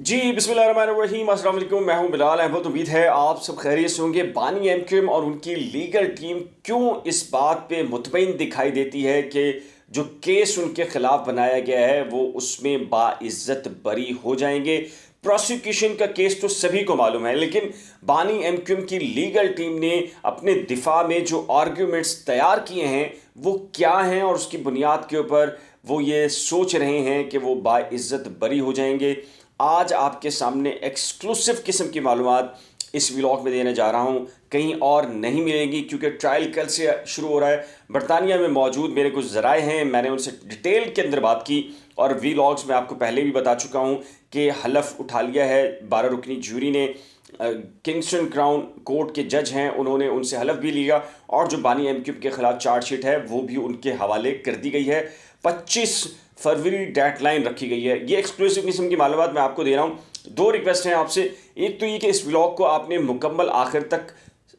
जी बिस्मिल्लाहिर्रहमानिर्रहीम, अस्सलाम वालेकुम। मैं हूं बिलाल अहमद। उम्मीद है आप सब खैरियत से होंगे। बानी एमक्यूएम और उनकी लीगल टीम क्यों इस बात पे मुतमईन दिखाई देती है कि जो केस उनके खिलाफ बनाया गया है वो उसमें बाइज्जत बरी हो जाएंगे। प्रोसिक्यूशन का केस तो सभी को मालूम है, लेकिन बानी एमक्यूएम की लीगल टीम ने अपने दिफा में जो आर्ग्यूमेंट्स तैयार किए हैं वो क्या हैं और उसकी बुनियाद के ऊपर वो ये सोच रहे हैं कि वो बाइज्जत बरी हो जाएंगे। आज आपके सामने एक्सक्लूसिव किस्म की मालूमात इस व्लॉग में देने जा रहा हूँ, कहीं और नहीं मिलेगी क्योंकि ट्रायल कल से शुरू हो रहा है। बरतानिया में मौजूद मेरे कुछ ज़राए हैं, मैंने उनसे डिटेल के अंदर बात की और व्लॉग्स में आपको पहले भी बता चुका हूँ कि हलफ उठा लिया है 12 रुकनी जूरी ने। किंगस्टन क्राउन कोर्ट के जज हैं, उन्होंने उनसे हलफ भी लिया और जो बानी एमक्यूएम के खिलाफ चार्जशीट है वो भी उनके हवाले कर दी गई है। 25 फरवरी डेडलाइन रखी गई है। ये एक्सक्लूसिव किस्म की मालूमात मैं आपको दे रहा हूँ। दो रिक्वेस्ट हैं आपसे। एक तो ये कि इस व्लॉग को आपने मुकम्मल आखिर तक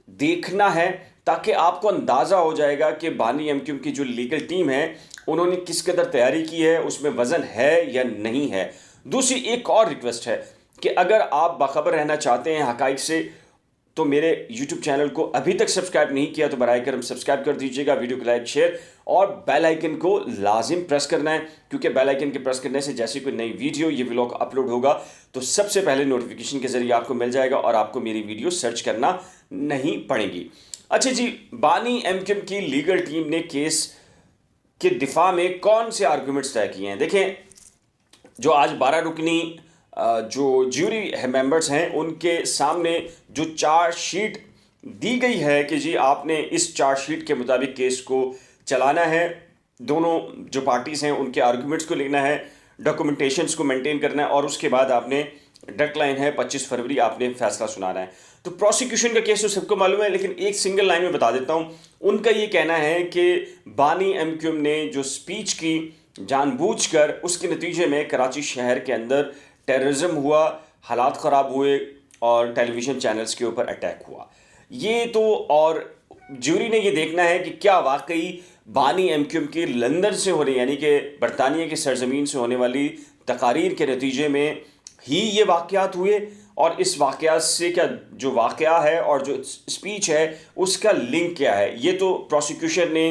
देखना है ताकि आपको अंदाज़ा हो जाएगा कि बानी एमक्यूएम की जो लीगल टीम है उन्होंने किस कदर तैयारी की है, उसमें वज़न है या नहीं है। दूसरी एक और रिक्वेस्ट है कि अगर आप बाखबर रहना चाहते हैं हक़ाइक़ से तो मेरे YouTube चैनल को अभी तक सब्सक्राइब नहीं किया तो बराए करम सब्सक्राइब कर दीजिएगा, वीडियो को लाइक शेयर और बेल आइकन को लाजिम प्रेस करना है क्योंकि बेल आइकन के प्रेस करने से जैसे कोई नई वीडियो ये व्लॉग अपलोड होगा तो सबसे पहले नोटिफिकेशन के जरिए आपको मिल जाएगा और आपको मेरी वीडियो सर्च करना नहीं पड़ेगी। अच्छा जी, बानी एमक्यूएम की लीगल टीम ने केस के दिफा में कौन से आर्गूमेंट्स तय किए हैं। देखें, जो आज 12 रुकनी जो ज्यूरी मेंबर्स हैं उनके सामने जो चार्जशीट दी गई है कि जी आपने इस चार्जशीट के मुताबिक केस को चलाना है, दोनों जो पार्टीज़ हैं उनके आर्गूमेंट्स को लिखना है, डॉक्यूमेंटेशंस को मेंटेन करना है और उसके बाद आपने डेडलाइन है 25 फरवरी आपने फैसला सुनाना है। तो प्रोसिक्यूशन का केस तो सबको मालूम है, लेकिन एक सिंगल लाइन में बता देता हूँ। उनका ये कहना है कि बानी एमक्यूएम ने जो स्पीच की जानबूझकर उसके नतीजे में कराची शहर के अंदर टेररिज्म हुआ, हालात ख़राब हुए और टेलीविज़न चैनल्स के ऊपर अटैक हुआ। ये तो और ज्यूरी ने ये देखना है कि क्या वाकई बानी एमक्यूएम की लंदन से होने यानी कि बरतानिया की सरजमीन से होने वाली तकारीर के नतीजे में ही ये वाक़यात हुए और इस वाक़यात से क्या जो वाक़या है और जो स्पीच है उसका लिंक क्या है। ये तो प्रोसिक्यूशन ने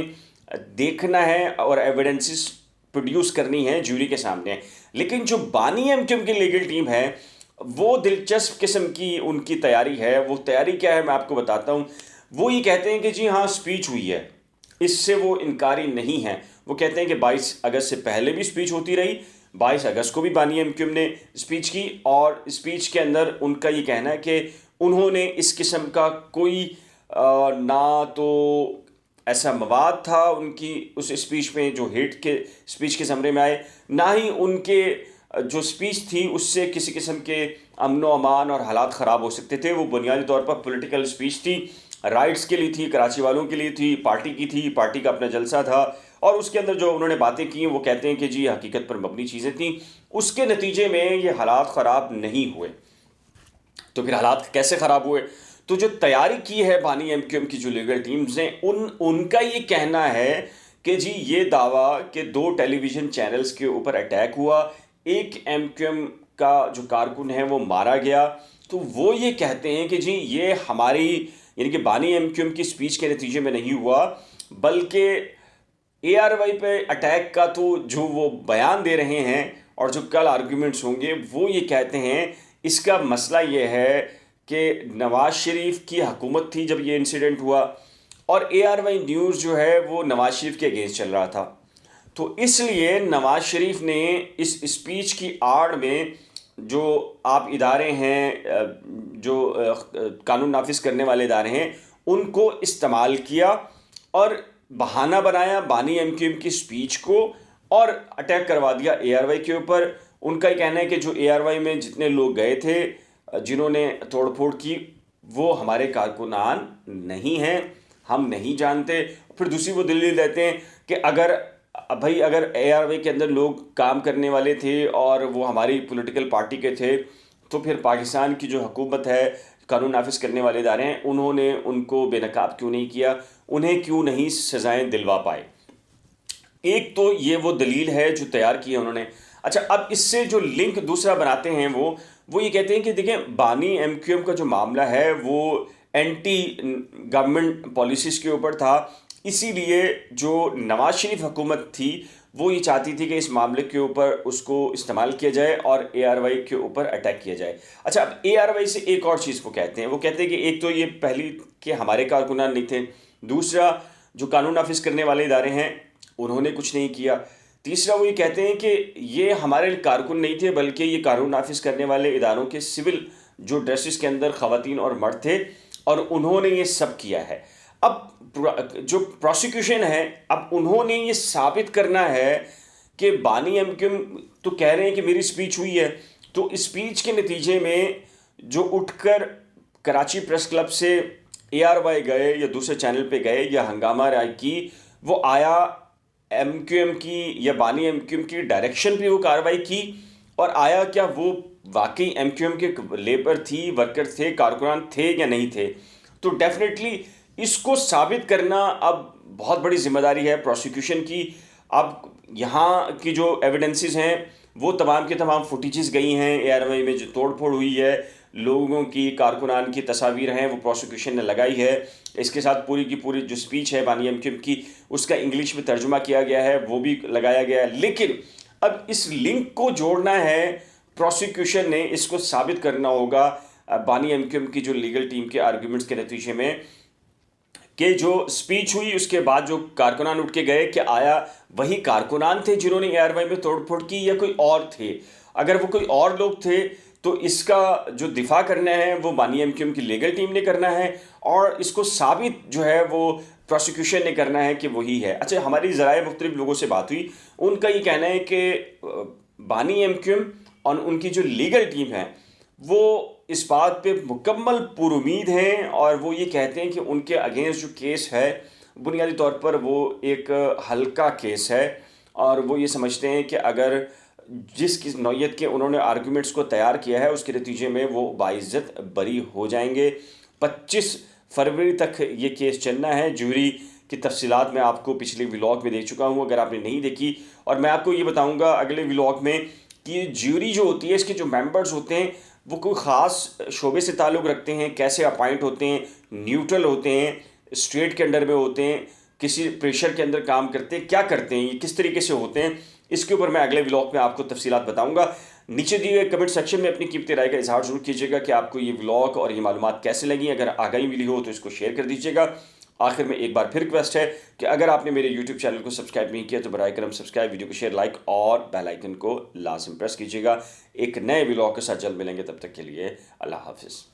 देखना है और एविडेंसेस प्रोड्यूस करनी है ज्यूरी के सामने। लेकिन जो बानी एमक्यूएम की लीगल टीम है वो दिलचस्प किस्म की उनकी तैयारी है। वो तैयारी क्या है मैं आपको बताता हूँ। वो ये कहते हैं कि जी हाँ स्पीच हुई है, इससे वो इनकारी नहीं है। वो कहते हैं कि 22 अगस्त से पहले भी स्पीच होती रही, 22 अगस्त को भी बानी एमक्यूएम ने स्पीच की और स्पीच के अंदर उनका ये कहना है कि उन्होंने इस किस्म का कोई ना तो ऐसा मवाद था उनकी उस स्पीच में जो हेट के स्पीच के ज़मरे में आए, ना ही उनके जो स्पीच थी उससे किसी किस्म के अमन व अमान और हालात ख़राब हो सकते थे। वो बुनियादी तौर पर पॉलिटिकल स्पीच थी, राइट्स के लिए थी, कराची वालों के लिए थी, पार्टी की थी, पार्टी का अपना जलसा था और उसके अंदर जो उन्होंने बातें की वो कहते हैं कि जी हकीकत पर मबनी चीज़ें थी। उसके नतीजे में ये हालात ख़राब नहीं हुए। तो फिर हालात कैसे ख़राब हुए? तो जो तैयारी की है बानी एमक्यूएम की जो लीगल टीम्स ने उनका ये कहना है कि जी ये दावा कि 2 टेलीविज़न चैनल्स के ऊपर अटैक हुआ, एक एमक्यूएम का जो कारकुन है वो मारा गया। तो वो ये कहते हैं कि जी ये हमारी यानी कि बानी एमक्यूएम की स्पीच के नतीजे में नहीं हुआ, बल्कि ARY पे अटैक का तो जो वो बयान दे रहे हैं और जो कल आर्ग्यूमेंट्स होंगे वो ये कहते हैं इसका मसला ये है कि नवाज़ शरीफ की हुकूमत थी जब ये इंसिडेंट हुआ और ARY न्यूज़ जो है वो नवाज़ शरीफ के अगेंस्ट चल रहा था। तो इसलिए नवाज़ शरीफ ने इस स्पीच की आड़ में जो आप इदारे हैं जो कानून नाफिज करने वाले इदारे हैं उनको इस्तेमाल किया और बहाना बनाया बानी एमक्यूएम की स्पीच को और अटैक करवा दिया ARY के ऊपर। उनका ही कहना है कि जो ARY में जितने लोग गए थे जिन्होंने तोड़फोड़ की वो हमारे कारकुनान नहीं हैं, हम नहीं जानते। फिर दूसरी वो दलील देते हैं कि अगर ARY के अंदर लोग काम करने वाले थे और वो हमारी पॉलिटिकल पार्टी के थे तो फिर पाकिस्तान की जो हुकूमत है, कानून नाफिज करने वाले इदारे हैं, उन्होंने उनको बेनकाब क्यों नहीं किया, उन्हें क्यों नहीं सज़ाएं दिलवा पाए। एक तो ये वो दलील है जो तैयार की है उन्होंने। अच्छा, अब इससे जो लिंक दूसरा बनाते हैं वो ये कहते हैं कि देखें, बानी एमक्यूएम का जो मामला है वो एंटी गवर्नमेंट पॉलिसीज़ के ऊपर था, इसीलिए जो नवाज शरीफ हुकूमत थी वो ये चाहती थी कि इस मामले के ऊपर उसको इस्तेमाल किया जाए और ARY के ऊपर अटैक किया जाए। अच्छा, अब ARY से एक और चीज़ वो कहते हैं कि एक तो ये पहली कि हमारे कारकुनान नहीं थे, दूसरा जो कानून नाफिज करने वाले इदारे हैं उन्होंने कुछ नहीं किया, तीसरा वो ये कहते हैं कि ये हमारे कारकुन नहीं थे बल्कि ये कानून नाफिज करने वाले इदारों के सिविल जो ड्रेसेस के अंदर ख़वातीन और मर्द थे और उन्होंने ये सब किया है। अब जो प्रोसिक्यूशन है, अब उन्होंने ये साबित करना है कि बानी एमक्यूएम तो कह रहे हैं कि मेरी स्पीच हुई है, तो स्पीच के नतीजे में जो उठकर कराची प्रेस क्लब से ARY गए या दूसरे चैनल पे गए या हंगामा राय की, वो आया एमक्यूएम की या बानी एमक्यूएम की डायरेक्शन पे वो कार्रवाई की, और आया क्या वो वाकई एमक्यूएम के लेबर थी, वर्कर थे, कारकुनान थे या नहीं थे। तो डेफिनेटली इसको साबित करना अब बहुत बड़ी जिम्मेदारी है प्रोसिक्यूशन की। अब यहाँ की जो एविडेंसेस हैं वो तमाम के तमाम फुटेजेस गई हैं, ARY में जो तोड़फोड़ हुई है, लोगों की, कारकुनान की तस्वीर हैं वो प्रोसिक्यूशन ने लगाई है। इसके साथ पूरी की पूरी जो स्पीच है बानी एमक्यूएम की उसका इंग्लिश में तर्जुमा किया गया है, वो भी लगाया गया है। लेकिन अब इस लिंक को जोड़ना है प्रोसिक्यूशन ने, इसको साबित करना होगा बानी एमक्यूएम की जो लीगल टीम के आर्ग्यूमेंट्स के नतीजे में कि जो स्पीच हुई उसके बाद जो कारकुनान उठ के गए, कि आया वही कारकुनान थे जिन्होंने ARY में तोड़फोड़ की या कोई और थे। अगर वो कोई और लोग थे तो इसका जो दिफा करना है वो बानी एमक्यूएम की लीगल टीम ने करना है और इसको साबित जो है वो प्रोसिक्यूशन ने करना है कि वही है। अच्छा, हमारी ज़राए मुख्तलिफ लोगों से बात हुई, उनका ये कहना है कि बानी एमक्यूएम और उनकी जो लीगल टीम है वो इस बात पे मुकम्मल पुरुमीद हैं और वो ये कहते हैं कि उनके अगेंस्ट जो केस है बुनियादी तौर पर वो एक हल्का केस है, और वो ये समझते हैं कि अगर जिस नौयत के उन्होंने आर्गूमेंट्स को तैयार किया है उसके नतीजे में वो बाइज्जत बरी हो जाएंगे। 25 फरवरी तक ये केस चलना है। जूरी की तफसीलात मैं आपको पिछले व्लॉग में दे चुका हूँ, अगर आपने नहीं देखी, और मैं आपको ये बताऊँगा अगले व्लॉग में कि ज्यूरी जो होती है इसके जो मेंबर्स होते हैं वो कोई ख़ास शोबे से ताल्लुक़ रखते हैं, कैसे अपॉइंट होते हैं, न्यूट्रल होते हैं, स्टेट के अंडर में होते हैं, किसी प्रेशर के अंदर काम करते हैं, क्या करते हैं, ये किस तरीके से होते हैं, इसके ऊपर मैं अगले व्लॉग में आपको तफसीलात बताऊंगा। नीचे दिए गए कमेंट सेक्शन में अपनी कीमती राय का इजहार जरूर कीजिएगा कि आपको ये व्लॉग और ये मालूमात कैसे लगी। अगर आगाही मिली हो तो इसको शेयर कर दीजिएगा। आखिर में एक बार फिर रिक्वेस्ट है कि अगर आपने मेरे YouTube चैनल को सब्सक्राइब नहीं किया तो बराए करम सब्सक्राइब, वीडियो को शेयर, लाइक और बेल आइकन को लाजिम प्रेस कीजिएगा। एक नए व्लॉग के साथ जल्द मिलेंगे, तब तक के लिए अल्लाह हाफिज़।